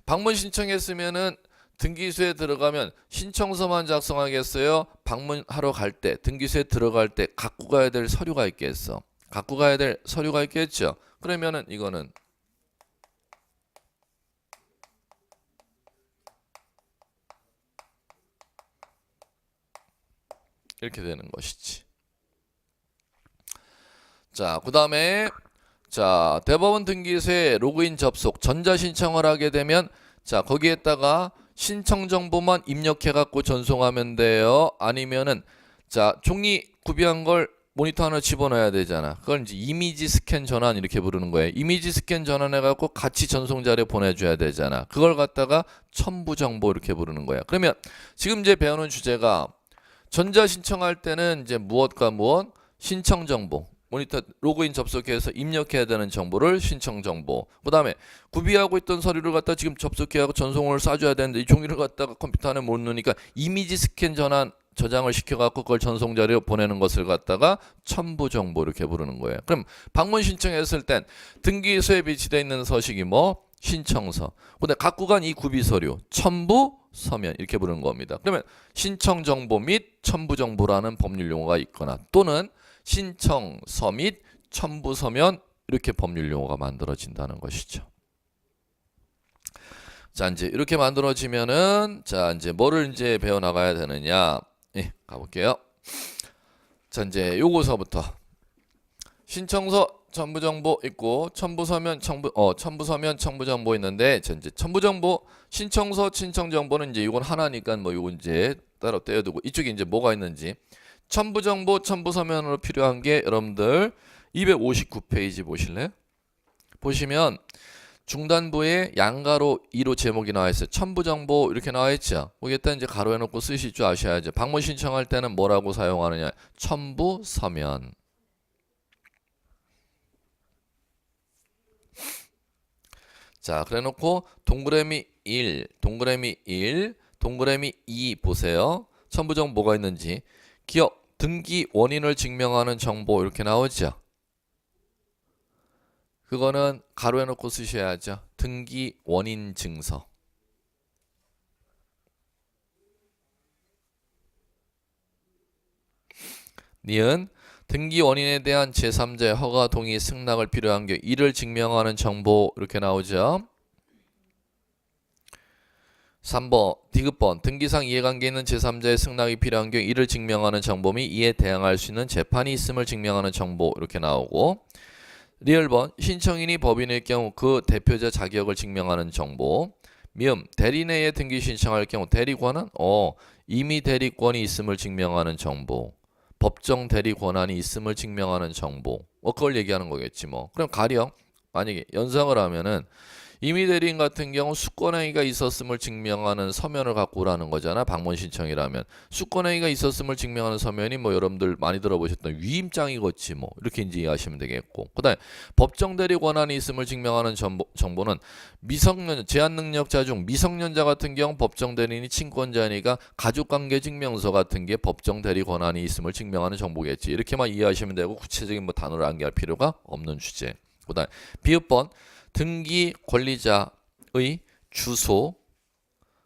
방문 신청했으면은 등기소에 들어가면 신청서만 작성하겠어요? 방문하러 갈 때, 등기소에 들어갈 때 갖고 가야 될 서류가 있겠어. 갖고 가야 될 서류가 있겠죠. 그러면은 이거는 이렇게 되는 것이지. 자, 그다음에 자, 대법원 등기소에 로그인 접속, 전자 신청을 하게 되면 자, 거기에다가 신청 정보만 입력해 갖고 전송하면 돼요. 아니면은 자, 종이 구비한 걸 모니터 하나 집어넣어야 되잖아. 그걸 이제 이미지 스캔 전환 이렇게 부르는 거예요. 이미지 스캔 전환해 갖고 같이 전송 자료 보내줘야 되잖아. 그걸 갖다가 첨부 정보 이렇게 부르는 거야. 그러면 지금 이제 배우는 주제가 전자 신청할 때는 이제 무엇과 무엇? 신청 정보. 모니터 로그인 접속해서 입력해야 되는 정보를 신청 정보. 그다음에 구비하고 있던 서류를 갖다 지금 접속해야 하고 전송을 쏴줘야 되는데 이 종이를 갖다가 컴퓨터 안에 못 넣으니까 이미지 스캔 전환 저장을 시켜갖고 그걸 전송 자료 보내는 것을 갖다가 첨부 정보 이렇게 부르는 거예요. 그럼 방문 신청했을 땐 등기소에 비치되어 있는 서식이 뭐? 신청서. 근데 갖고 간 이 구비 서류 첨부 서면 이렇게 부르는 겁니다. 그러면 신청 정보 및 첨부 정보라는 법률 용어가 있거나 또는 신청서 및 첨부 서면 이렇게 법률 용어가 만들어진다는 것이죠. 자, 이제 이렇게 만들어지면은 자, 이제 뭐를 이제 배워 나가야 되느냐? 예, 가볼게요. 자, 이제 요거서부터 신청서 첨부 정보 있고 첨부 서면 첨부 정보 있는데 자, 이제 첨부 정보 신청서 신청 정보는 이제 이건 하나니까 뭐 요건 이제 따로 떼어두고 이쪽에 이제 뭐가 있는지 첨부 정보 첨부 서면으로 필요한 게 여러분들 259페이지 보실래요? 보시면 중단부에 양가로 2로 제목이 나와 있어요. 첨부 정보 이렇게 나와 있죠. 거기에다 이제 가로해 놓고 쓰실 줄 아셔야죠. 방문 신청할 때는 뭐라고 사용하느냐? 첨부 서면. 자, 그래 놓고 동그라미 1, 동그라미 1, 동그라미 2 보세요. 첨부 정보 뭐가 있는지. 기억, 등기 원인을 증명하는 정보 이렇게 나오죠. 그거는 가로해 놓고 쓰셔야죠. 등기 원인 증서. 니은 등기 원인에 대한 제3자의 허가, 동의, 승낙을 필요한 게 이를 증명하는 정보 이렇게 나오죠. 3번 디귿번 등기상 이해관계 있는 제3자의 승낙이 필요한 경우 이를 증명하는 정보 및 이에 대항할 수 있는 재판이 있음을 증명하는 정보 이렇게 나오고 리을번 신청인이 법인일 경우 그 대표자 자격을 증명하는 정보 미음 대리내에 등기 신청할 경우 대리권은 이미 대리권이 있음을 증명하는 정보 법정 대리 권한이 있음을 증명하는 정보 그걸 얘기하는 거겠지 뭐. 그럼 가령 만약에 연상을 하면은 이미 대리인 같은 경우 수권행위가 있었음을 증명하는 서면을 갖고 오라는 거잖아. 방문 신청이라면 수권행위가 있었음을 증명하는 서면이 뭐 여러분들 많이 들어보셨던 위임장이겠지 뭐 이렇게 이제 이해하시면 되겠고 그다음에 법정 대리 권한이 있음을 증명하는 정보는 미성년 제한 능력자 중 미성년자 같은 경우 법정 대리인이 친권자니까 가족관계 증명서 같은 게 법정 대리 권한이 있음을 증명하는 정보겠지. 이렇게만 이해하시면 되고 구체적인 뭐 단어를 암기할 필요가 없는 주제. 그다음에 비읍번 등기 권리자의 주소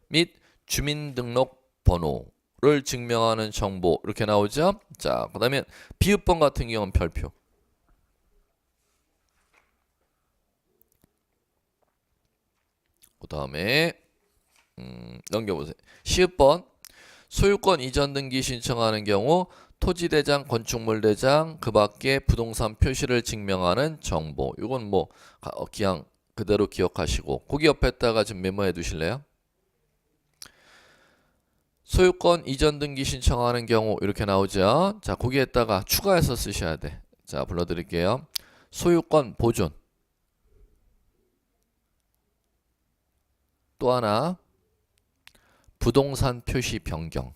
및 주민등록번호를 증명하는 정보 이렇게 나오죠. 자, 그 다음에 비읍번 같은 경우는 별표. 그 다음에 넘겨보세요. 시읍번 소유권 이전 등기 신청하는 경우 토지대장, 건축물대장, 그 밖에 부동산 표시를 증명하는 정보. 이건 뭐 그냥 그대로 기억하시고 거기 옆에다가 좀 메모해 두실래요? 소유권 이전 등기 신청하는 경우 이렇게 나오죠. 자, 거기에다가 추가해서 쓰셔야 돼. 자, 불러드릴게요. 소유권 보존. 또 하나 부동산 표시 변경.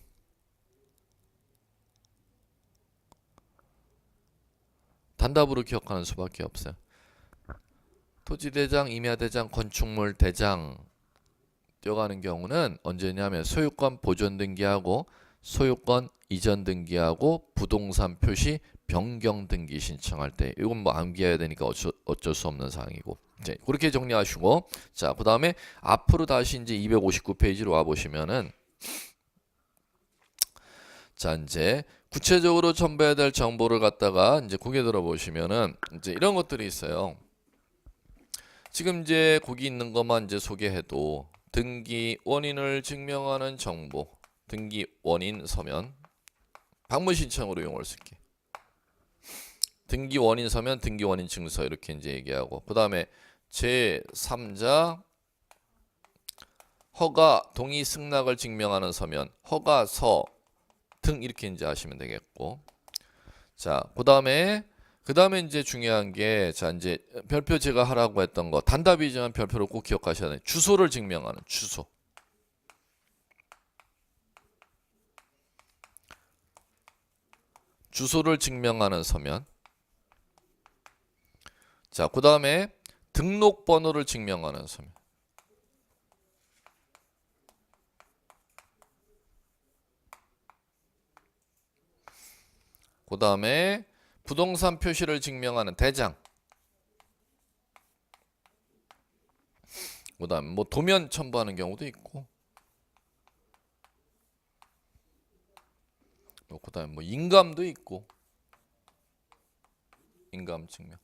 단답으로 기억하는 수밖에 없어요. 토지대장, 임야대장, 건축물대장 뛰어가는 경우는 언제냐면 소유권 보존 등기하고 소유권 이전 등기하고 부동산 표시 변경 등기 신청할 때 이건 뭐 암기해야 되니까 어쩔 수 없는 사항이고 이제 그렇게 정리하시고 자, 그 다음에 앞으로 다시 이제 259페이지로 와보시면은 자, 이제 구체적으로 첨부해야 될 정보를 갖다가 이제 고개 들어보시면은 이제 이런 것들이 있어요. 지금 이제 거기 있는 것만 이제 소개해도 등기 원인을 증명하는 정보, 등기 원인 서면, 방문 신청으로 이용할 수 있게. 등기 원인 서면, 등기 원인 증서 이렇게 이제 얘기하고 그 다음에 제3자 허가, 동의, 승낙을 증명하는 서면, 허가서 등 이렇게 이제 하시면 되겠고 자, 그다음에 이제 중요한 게 자, 이제 별표 제가 하라고 했던 거 단답이지만 별표로 꼭 기억하셔야 돼요. 주소를 증명하는 주소. 주소를 증명하는 서면. 자, 그다음에 등록번호를 증명하는 서면. 그다음에 부동산 표시를 증명하는 대장. 그다음에 뭐 도면 첨부하는 경우도 있고. 그다음에 뭐 인감도 있고. 인감 증명.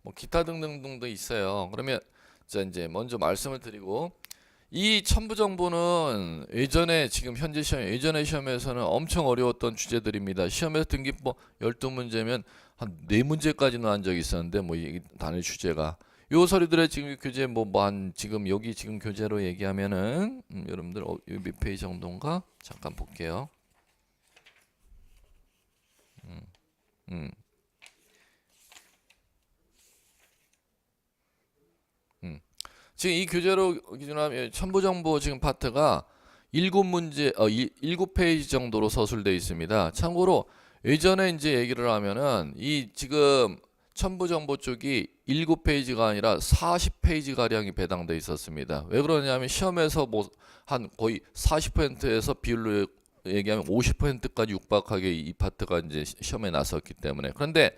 뭐 기타 등등등도 있어요. 그러면 자 이제 먼저 말씀을 드리고 이 첨부 정보는 예전에 지금 현재 시험 예전의 시험에서는 엄청 어려웠던 주제들입니다. 시험에서 등기법 12문제면 한 4문제까지 나온 적이 있었는데 뭐 이 단일 주제가 요 서류들의 지금 교재 뭐 한 지금 여기 지금 교재로 얘기하면은 여러분들 몇 페이지 정도인가 잠깐 볼게요. 지금 이 교재로 기준하면 첨부정보 지금 파트가 7문제, 7페이지 정도로 서술되어 있습니다. 참고로 예전에 이제 얘기를 하면은 이 지금 첨부정보 쪽이 7페이지가 아니라 40페이지 가량이 배당되어 있었습니다. 왜 그러냐면 시험에서 뭐 한 거의 40%에서 비율로 얘기하면 50%까지 육박하게 이 파트가 이제 시험에 나섰기 때문에. 그런데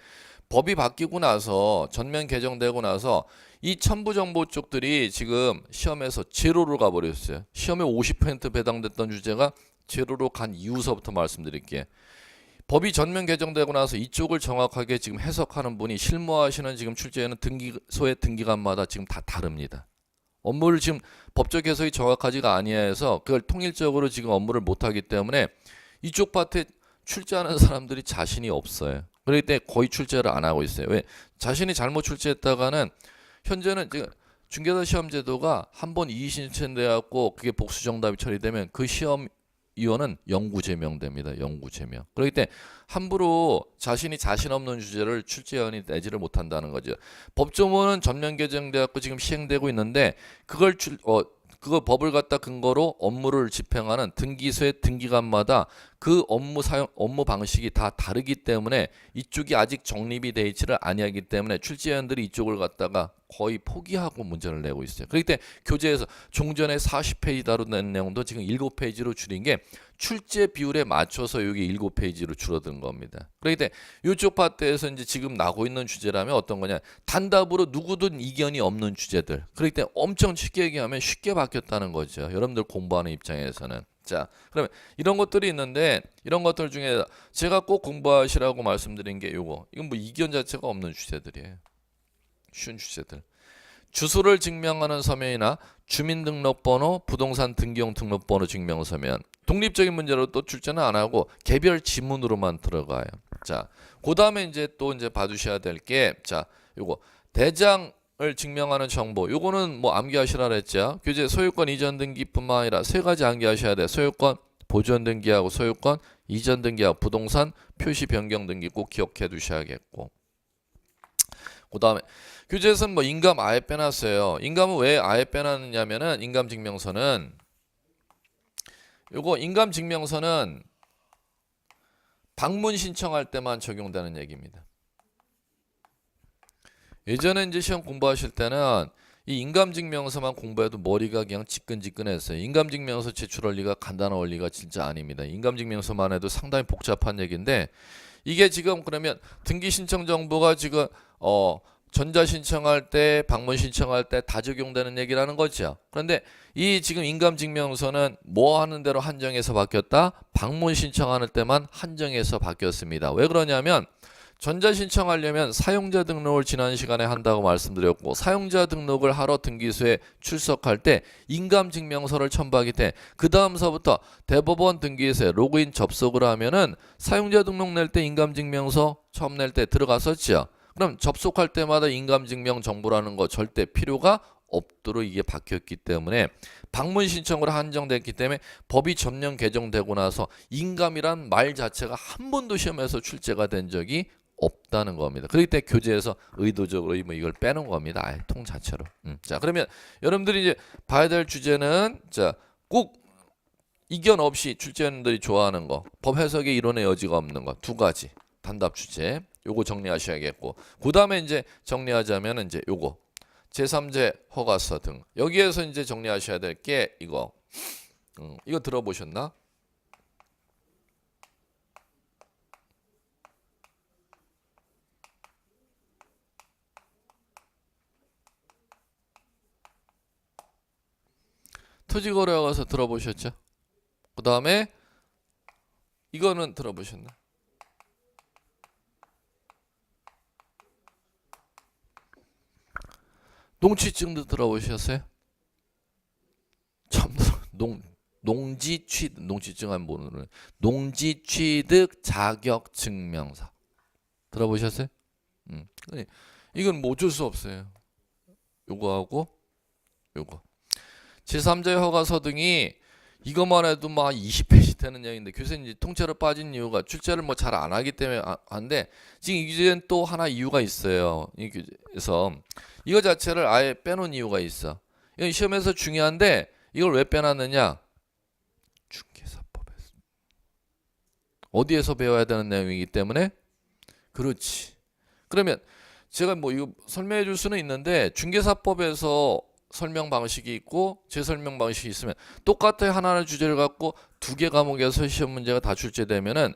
법이 바뀌고 나서 전면 개정되고 나서 이 첨부 정보 쪽들이 지금 시험에서 제로로 가버렸어요. 시험에 50% 배당됐던 주제가 제로로 간 이유서부터 말씀드릴게요. 법이 전면 개정되고 나서 이쪽을 정확하게 지금 해석하는 분이 실무하시는 지금 출제하는 등기소의 등기관마다 지금 다 다릅니다. 업무를 지금 법적 해석이 정확하지가 아니해서 그걸 통일적으로 지금 업무를 못하기 때문에 이쪽 파트에 출제하는 사람들이 자신이 없어요. 그렇기 때문에 거의 출제를 안 하고 있어요. 왜? 자신이 잘못 출제했다가는 현재는 지금 중개사 시험 제도가 한번 이의 신청돼 갖고 그게 복수 정답이 처리되면 그 시험 위원은 영구 제명됩니다. 영구 제명. 그렇기 때문에 함부로 자신이 자신 없는 주제를 출제위원이 내지를 못한다는 거죠. 법조문은 전면 개정돼 갖고 지금 시행되고 있는데 그걸 그거 법을 갖다 근거로 업무를 집행하는 등기소의 등기관마다 그 업무 방식이 다 다르기 때문에 이쪽이 아직 정립이 돼 있지를 아니하기 때문에 출제위원들이 이쪽을 갖다가 거의 포기하고 문제를 내고 있어요. 그렇기 때문에 교재에서 종전에 40페이지 다룬 내용도 지금 7페이지로 줄인 게 출제 비율에 맞춰서 여기 7페이지로 줄어든 겁니다. 그렇기 때문에 이쪽 파트에서 이제 지금 나오고 있는 주제라면 어떤 거냐? 단답으로 누구든 이견이 없는 주제들. 그렇기 때문에 엄청 쉽게 얘기하면 쉽게 바뀌었다는 거죠. 여러분들 공부하는 입장에서는. 자, 그러면 이런 것들이 있는데 이런 것들 중에 제가 꼭 공부하시라고 말씀드린 게 요거. 이건 뭐 이견 자체가 없는 주제들이에요. 쉬운 주제들. 주소를 증명하는 서면이나 주민등록번호, 부동산 등기용 등록번호 증명서면 독립적인 문제로 또 출제는 안 하고 개별 지문으로만 들어가요. 자, 그 다음에 이제 또 이제 봐주셔야 될 게 자, 요거 대장을 증명하는 정보. 요거는 뭐 암기하시라 그랬죠. 교재 소유권 이전 등기뿐만 아니라 세 가지 암기하셔야 돼. 소유권 보존 등기하고 소유권 이전 등기하고 부동산 표시 변경 등기 꼭 기억해 두셔야겠고. 그 다음에 교재에서는 뭐 인감 아예 빼놨어요. 인감은 왜 아예 빼놨느냐면은 인감증명서는 요거 인감증명서는 방문 신청할 때만 적용되는 얘기입니다. 예전에 이제 시험 공부하실 때는 이 인감증명서만 공부해도 머리가 그냥 지끈지끈했어요. 인감증명서 제출 원리가 간단한 원리가 진짜 아닙니다. 인감증명서만 해도 상당히 복잡한 얘기인데 이게 지금 그러면 등기 신청 정보가 지금 전자 신청할 때, 방문 신청할 때 다 적용되는 얘기라는 거죠. 그런데 이 지금 인감증명서는 뭐 하는 대로 한정해서 바뀌었다? 방문 신청하는 때만 한정해서 바뀌었습니다. 왜 그러냐면 전자 신청하려면 사용자 등록을 지난 시간에 한다고 말씀드렸고 사용자 등록을 하러 등기소에 출석할 때 인감증명서를 첨부하기 때문에 그 다음서부터 대법원 등기소에 로그인 접속을 하면은 사용자 등록 낼 때 인감증명서 처음 낼 때 들어갔었죠. 그럼 접속할 때마다 인감증명 정보라는 거 절대 필요가 없도록 이게 바뀌었기 때문에 방문 신청으로 한정됐기 때문에 법이 전면 개정되고 나서 인감이란 말 자체가 한 번도 시험에서 출제가 된 적이 없다는 겁니다. 그렇기 때문에 교재에서 의도적으로 뭐 이걸 빼놓은 겁니다. 아예 통 자체로. 자, 그러면 여러분들이 이제 봐야 될 주제는 자, 꼭 이견 없이 출제원들이 좋아하는 거, 법 해석의 이론의 여지가 없는 거 두 가지 단답 주제. 요거 정리하셔야겠고, 그 다음에 이제 정리하자면 이제 요거 제3제 허가서 등 여기에서 이제 정리하셔야 될 게 이거 이거 들어보셨나? 토지거래 허가서 들어보셨죠? 그 다음에 이거는 들어보셨나? 농취증도 들어보셨어요? 처음 들어. 농지취득 하면 모르는 농지취득 자격증명서 들어보셨어요? 이건 뭐 어쩔 수 없어요. 요거하고 요거 제3자 허가서 등이 이것만 해도 막 20페이지 되는 내용인데 교수님 통째로 빠진 이유가 출제를 뭐 잘 안 하기 때문에 한데 지금 이 교재는 또 하나 이유가 있어요. 이 교재에서 이거 자체를 아예 빼놓은 이유가 있어. 이건 시험에서 중요한데 이걸 왜 빼놨느냐? 중개사법에서 어디에서 배워야 되는 내용이기 때문에 그렇지. 그러면 제가 뭐 이거 설명해 줄 수는 있는데 중개사법에서 설명 방식이 있고 제 설명 방식이 있으면 똑같아요. 하나의 주제를 갖고 두 개 과목에서 시험 문제가 다 출제되면은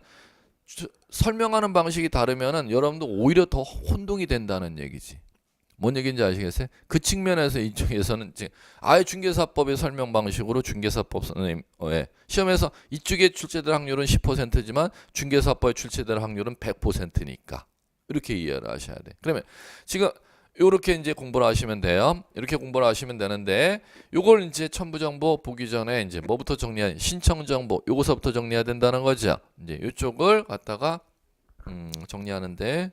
설명하는 방식이 다르면은 여러분도 오히려 더 혼동이 된다는 얘기지. 뭔 얘기인지 아시겠어요? 그 측면에서 이쪽에서는 이제 아예 중개사법의 설명 방식으로 중개사법 선생님 시험에서 이쪽에 출제될 확률은 10%지만 중개사법에 출제될 확률은 100%니까 이렇게 이해를 하셔야 돼. 그러면 지금 요렇게 이제 공부를 하시면 돼요. 이렇게 공부를 하시면 되는데 요걸 이제 첨부 정보 보기 전에 이제 뭐부터 정리해야 신청 정보 요거서부터 정리해야 된다는 거죠. 이제 요쪽을 갖다가 정리하는데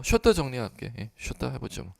셔터 정리할게. 예, 셔터 해보죠. 뭐.